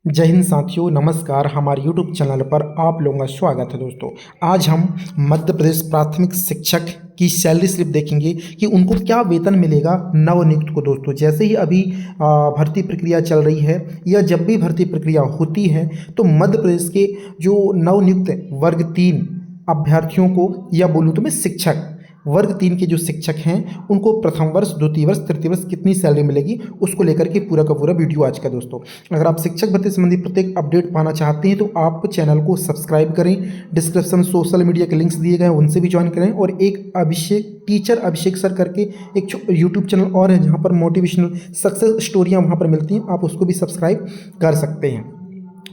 जय हिंद साथियों, नमस्कार। हमारे YouTube चैनल पर आप लोगों का स्वागत है। दोस्तों, आज हम मध्य प्रदेश प्राथमिक शिक्षक की सैलरी स्लिप देखेंगे कि उनको क्या वेतन मिलेगा नवनियुक्त को। दोस्तों, जैसे ही अभी भर्ती प्रक्रिया चल रही है या जब भी भर्ती प्रक्रिया होती है तो मध्य प्रदेश के जो नवनियुक्त वर्ग 3 अभ्यर्थियों को, या बोलूँ तो मैं शिक्षक वर्ग 3 के जो शिक्षक हैं उनको प्रथम वर्ष, द्वितीय वर्ष, तृतीय वर्ष कितनी सैलरी मिलेगी उसको लेकर के पूरा का पूरा वीडियो आज का। दोस्तों, अगर आप शिक्षक भर्ती संबंधी प्रत्येक अपडेट पाना चाहते हैं तो आप चैनल को सब्सक्राइब करें। डिस्क्रिप्शन सोशल मीडिया के लिंक्स दिए गए हैं, उनसे भी ज्वाइन करें। और एक टीचर अभिषेक सर करके एक यूट्यूब चैनल और है जहाँ पर मोटिवेशनल सक्सेस स्टोरियाँ वहाँ पर मिलती हैं, आप उसको भी सब्सक्राइब कर सकते हैं।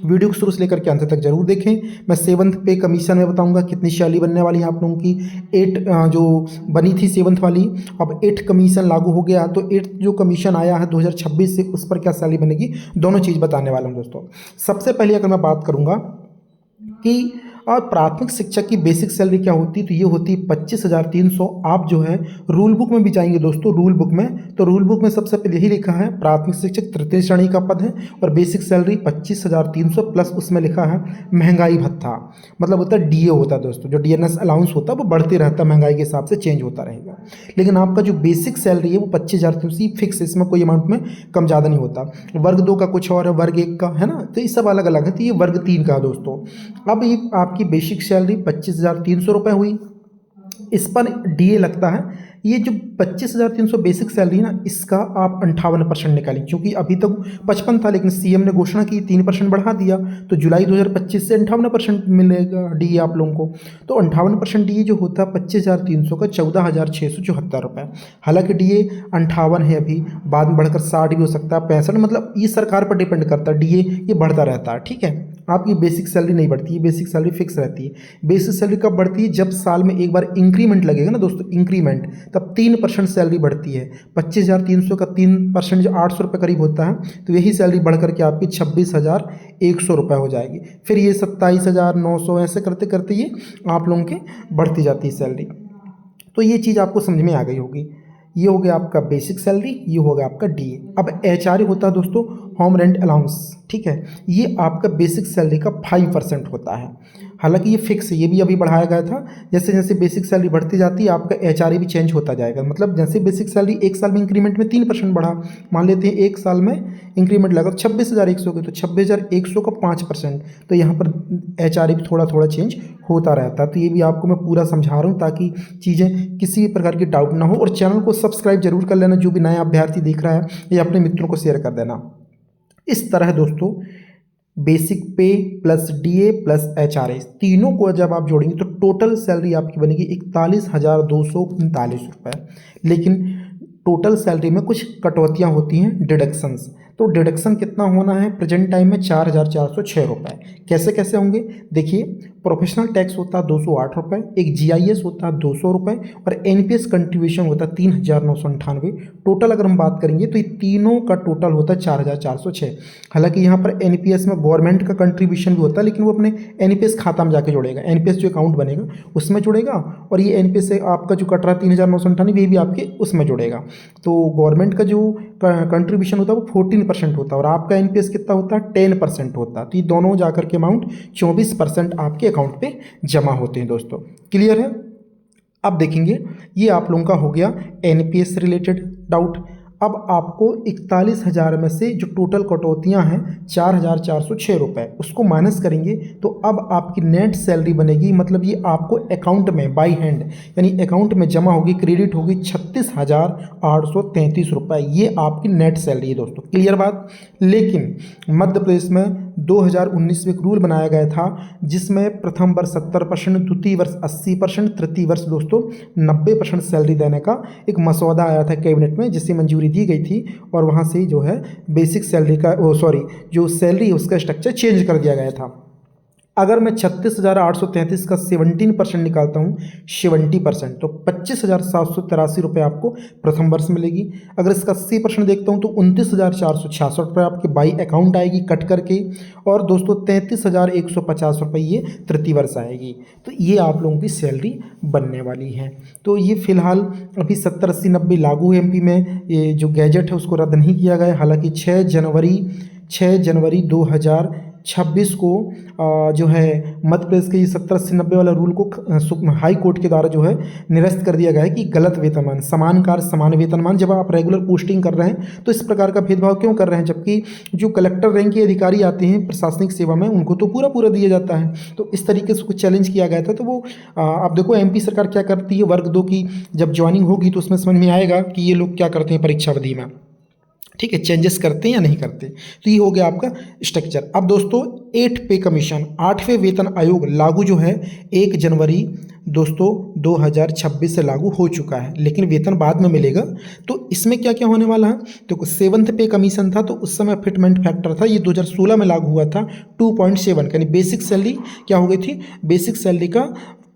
वीडियो को शुरू से लेकर के अंत तक जरूर देखें। मैं 7th पे कमीशन में बताऊंगा कितनी सैलरी बनने वाली है आप लोगों की। 8 जो बनी थी 7th वाली, अब 8 कमीशन लागू हो गया तो 8 जो कमीशन आया है 2026 से, उस पर क्या सैलरी बनेगी, दोनों चीज़ बताने वाला हूं। दोस्तों, सबसे पहले अगर मैं बात करूंगा कि और प्राथमिक शिक्षक की बेसिक सैलरी क्या होती है तो ये होती है 25,300। आप जो है रूल बुक में भी जाएंगे दोस्तों, रूल बुक में, तो रूल बुक में सबसे पहले यही लिखा है प्राथमिक शिक्षक तृतीय श्रेणी का पद है और बेसिक सैलरी 25,300 प्लस उसमें लिखा है महंगाई भत्ता, मतलब होता है डीए होता है दोस्तों। जो डीएनएस अलाउंस होता है वो बढ़ते रहता है, महंगाई के हिसाब से चेंज होता रहेगा। लेकिन आपका जो बेसिक सैलरी है वो 25,300 फिक्स है, इसमें कोई अमाउंट में कम ज़्यादा नहीं होता। वर्ग 2 का कुछ और है, वर्ग 1 का है ना, तो ये सब अलग अलग है। तो ये वर्ग 3 का है दोस्तों। अब ये आपकी बेसिक सैलरी 25,300 रुपये हुई, इस पर डीए लगता है। ये जो 25,300 बेसिक सैलरी ना, इसका आप 58% निकालें, क्योंकि अभी तक 55 था लेकिन सीएम ने घोषणा की 3% बढ़ा दिया, तो जुलाई 2025 से 58% मिलेगा डीए आप लोगों को। तो 58% डीए जो होता है 25,300 का 14,674 रुपये। हालांकि डीए 58 है अभी, बाद में बढ़कर 60 भी हो सकता है, 65, मतलब ये सरकार पर डिपेंड करता है। डीए ये बढ़ता रहता है, ठीक है। आपकी बेसिक सैलरी नहीं बढ़ती है, बेसिक सैलरी फिक्स रहती है। बेसिक सैलरी कब बढ़ती है, जब साल में एक बार इंक्रीमेंट लगेगा ना दोस्तों, इंक्रीमेंट, तब 3% सैलरी बढ़ती है। 25,300 का 3% जो 800 रुपये करीब होता है, तो यही सैलरी बढ़ करके आपकी 26,100 रुपये हो जाएगी। फिर ये 27,900 ऐसे करते करते ये आप लोगों के बढ़ती जाती है सैलरी। तो ये चीज़ आपको समझ में आ गई होगी। ये हो गया आपका बेसिक सैलरी, ये हो गया आपका डीए। अब एचआरए होता है दोस्तों, होम रेंट अलाउंस, ठीक है। ये आपका बेसिक सैलरी का 5% होता है। हालांकि ये फिक्स है, ये भी अभी बढ़ाया गया था। जैसे जैसे बेसिक सैलरी बढ़ती जाती है आपका एचआरए भी चेंज होता जाएगा। मतलब जैसे बेसिक सैलरी एक साल में इंक्रीमेंट में 3% बढ़ा, मान लेते हैं एक साल में इंक्रीमेंट लगा 26,100 की, तो 26,100 का 5%, तो यहाँ पर एचआरए भी थोड़ा थोड़ा चेंज होता रहता है। तो ये भी आपको मैं पूरा समझा रहा हूँ ताकि चीज़ें किसी भी प्रकार की डाउट ना हो। और चैनल को सब्सक्राइब जरूर कर लेना, जो भी नया अभ्यर्थी देख रहा है, या अपने मित्रों को शेयर कर देना। इस तरह दोस्तों बेसिक पे प्लस डीए प्लस एचआरए तीनों को जब आप जोड़ेंगे तो टोटल सैलरी आपकी बनेगी 41,239 रुपये। लेकिन टोटल सैलरी में कुछ कटौतियाँ होती हैं, डिडक्शंस। तो डिडक्शन कितना होना है प्रेजेंट टाइम में, 4,406 रुपये। कैसे कैसे होंगे देखिए, प्रोफेशनल टैक्स होता है 208 रुपये, एक जीआईएस होता है 200 रुपये, और एनपीएस कंट्रीब्यूशन होता है 3,998। टोटल अगर हम बात करेंगे तो ये तीनों का टोटल होता है 4,406। हालांकि यहाँ पर एनपीएस में गवर्नमेंट का कंट्रीब्यूशन भी होता है, लेकिन वो अपने एनपीएस खाता में जाके जोड़ेगा, एनपीएस जो अकाउंट बनेगा उसमें जुड़ेगा, और ये एनपीएस से आपका जो कट रहा है 3,998 ये भी आपके उसमें जुड़ेगा। तो गवर्नमेंट का जो कंट्रीब्यूशन होता है वो 14% होता है, और आपका एनपीएस कितना होता है, 10% होता है। तो ये दोनों जाकर के अमाउंट 24% आपके अकाउंट पे जमा होते हैं दोस्तों। क्लियर है। अब देखेंगे, ये आप लोगों का हो गया एनपीएस से रिलेटेड डाउट। अब आपको 41,000 में से जो टोटल कटौतियाँ हैं 4,406 रुपये, उसको माइनस करेंगे तो अब आपकी नेट सैलरी बनेगी, मतलब ये आपको अकाउंट में बाई हैंड यानी अकाउंट में जमा होगी, क्रेडिट होगी 36,833 रुपये। ये आपकी नेट सैलरी है दोस्तों। क्लियर बात। लेकिन मध्य प्रदेश में 2019 में एक रूल बनाया गया था जिसमें प्रथम वर्ष 70%, द्वितीय वर्ष 80%, तृतीय वर्ष दोस्तों 90% सैलरी देने का एक मसौदा आया था कैबिनेट में, जिससे मंजूरी दी गई थी। और वहाँ से जो है बेसिक सैलरी का जो सैलरी है उसका स्ट्रक्चर चेंज कर दिया गया था। अगर मैं 36,833 का 17% निकालता हूँ, 70%, तो 25,783 रुपये आपको प्रथम वर्ष मिलेगी। अगर इसका 80% देखता हूँ तो 29,466 रुपये आपके बाई अकाउंट आएगी कट करके, और दोस्तों 33,150 रुपये ये तृतीय वर्ष आएगी। तो ये आप लोगों की सैलरी बनने वाली है। तो ये फिलहाल अभी 70, 80, 90 लागू है एमपी में। ये जो गैजेट है उसको रद्द नहीं किया गया। हालांकि 6 जनवरी 6 जनवरी 2026 को जो है मध्य प्रदेश के 70-80-90 वाला रूल को हाई कोर्ट के द्वारा जो है निरस्त कर दिया गया है कि गलत वेतनमान, समान कार्य समान वेतनमान। जब आप रेगुलर पोस्टिंग कर रहे हैं तो इस प्रकार का भेदभाव क्यों कर रहे हैं, जबकि जो कलेक्टर रैंक के अधिकारी आते हैं प्रशासनिक सेवा में उनको तो पूरा पूरा दिया जाता है। तो इस तरीके से कुछ चैलेंज किया गया था। तो वो आप देखो एमपी सरकार क्या करती है, वर्ग 2 की जब ज्वाइनिंग होगी तो उसमें समझ में आएगा कि ये लोग क्या करते हैं परीक्षा अवधि में, ठीक है, चेंजेस करते हैं या नहीं करते। तो ये हो गया आपका स्ट्रक्चर। अब दोस्तों 8 पे कमीशन, 8वें वेतन आयोग लागू जो है 1 जनवरी दोस्तों 2026 से लागू हो चुका है, लेकिन वेतन बाद में मिलेगा। तो इसमें क्या क्या होने वाला है, तो 7th पे कमीशन था तो उस समय फिटमेंट फैक्टर था, ये 2016 में लागू हुआ था 2.7, यानी बेसिक सैलरी क्या हो गई थी, बेसिक सैलरी का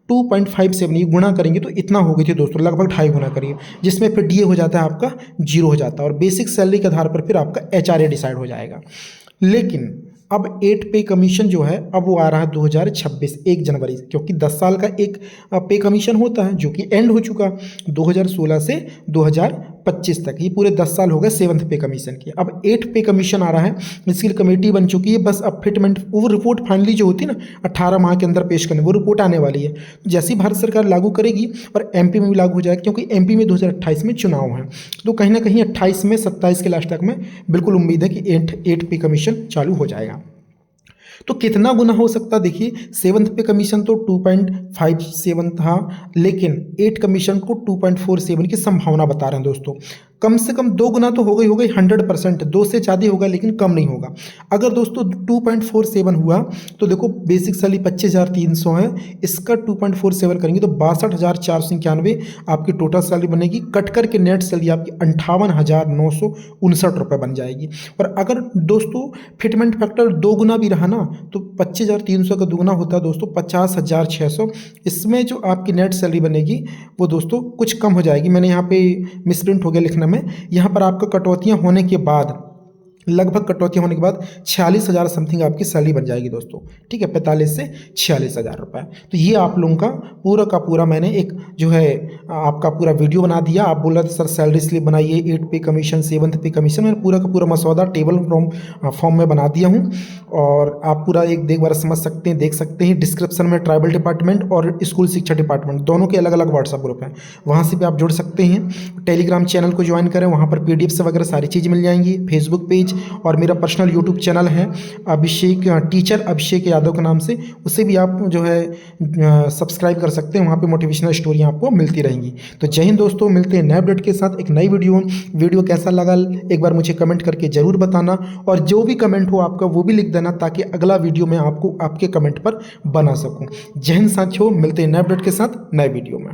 2.57 ये गुणा करेंगे तो इतना हो गई थी दोस्तों, लगभग 2.5 गुना करिए, जिसमें फिर डीए हो जाता है आपका 0 हो जाता है और बेसिक सैलरी के आधार पर फिर आपका एचआरए डिसाइड हो जाएगा। लेकिन अब 8 पे कमीशन जो है अब वो आ रहा है 2026 1 जनवरी से, क्योंकि 10 साल का एक पे कमीशन होता है जो कि एंड हो चुका 2016 से 2025 तक, ये पूरे 10 साल हो गए 7th पे कमीशन की। अब 8 पे कमीशन आ रहा है, इसकी कमेटी बन चुकी है, बस अब फिटमेंट वो रिपोर्ट फाइनली जो होती है ना 18 माह के अंदर पेश करनी, वो रिपोर्ट आने वाली है। जैसी भारत सरकार लागू करेगी और एमपी में भी लागू हो जाएगा, क्योंकि एमपी में 2028 में चुनाव है, तो कहीं ना कहीं 28 में 27 के लास्ट तक में बिल्कुल उम्मीद है कि 8 पे कमीशन चालू हो जाएगा। तो कितना गुना हो सकता, देखिए 7th पे कमीशन तो 2.57 था, लेकिन 8 कमीशन को 2.47 की संभावना बता रहे हैं दोस्तों। कम से कम 2 गुना तो हो गई 100%, 2 से ज़्यादा होगा लेकिन कम नहीं होगा। अगर दोस्तों 2.47 हुआ तो देखो बेसिक सैलरी 25,300 है, इसका 2.47 करेंगे तो 62,491 आपकी टोटल सैलरी बनेगी, कट करके नेट सैलरी आपकी 58,959 रुपये बन जाएगी। और अगर दोस्तों फिटमेंट फैक्टर 2 गुना भी रहा ना तो 25,300 का 2 गुना होता है दोस्तों 50,600, इसमें जो आपकी नेट सैलरी बनेगी वो दोस्तों कुछ कम हो जाएगी। मैंने यहाँ पे मिसप्रिंट हो गया लिखने में, यहाँ पर आपका कटौतियाँ होने के बाद, लगभग कटौतियाँ होने के बाद 46,000 समथिंग आपकी सैलरी बन जाएगी दोस्तों, ठीक है, 45 से 46,000 रुपये। तो ये आप लोगों का पूरा मैंने एक जो है आपका पूरा वीडियो बना दिया। आप बोल रहे थे सर सैलरी स्लिप बनाइए, 8 पे कमीशन 7th पे कमीशन, मैंने पूरा का पूरा मसौदा टेबल फॉर्म में बना दिया हूँ और आप पूरा एक बार समझ सकते हैं, देख सकते हैं। डिस्क्रिप्शन में ट्राइबल डिपार्टमेंट और स्कूल शिक्षा डिपार्टमेंट दोनों के अलग अलग व्हाट्सएप ग्रुप हैं, वहाँ से भी आप जुड़ सकते हैं। टेलीग्राम चैनल को ज्वाइन करें, वहाँ पर PDF वगैरह सारी चीज़ मिल जाएंगी। फेसबुक पेज और मेरा पर्सनल यूट्यूब चैनल है टीचर अभिषेक यादव के नाम से, उसे भी आप जो है सब्सक्राइब कर सकते हैं, वहाँ पे मोटिवेशनल स्टोरियाँ आपको मिलती रहेंगी। तो जय हिंद दोस्तों, मिलते हैं नए अपडेट के साथ एक नई वीडियो कैसा लगा एक बार मुझे कमेंट करके ज़रूर बताना, और जो भी कमेंट हो आपका वो भी लिख देना ताकि अगला वीडियो मैं आपको आपके कमेंट पर बना सकूँ। जय हिंद साथियों, मिलते हैं नए अपडेट के साथ नए वीडियो में।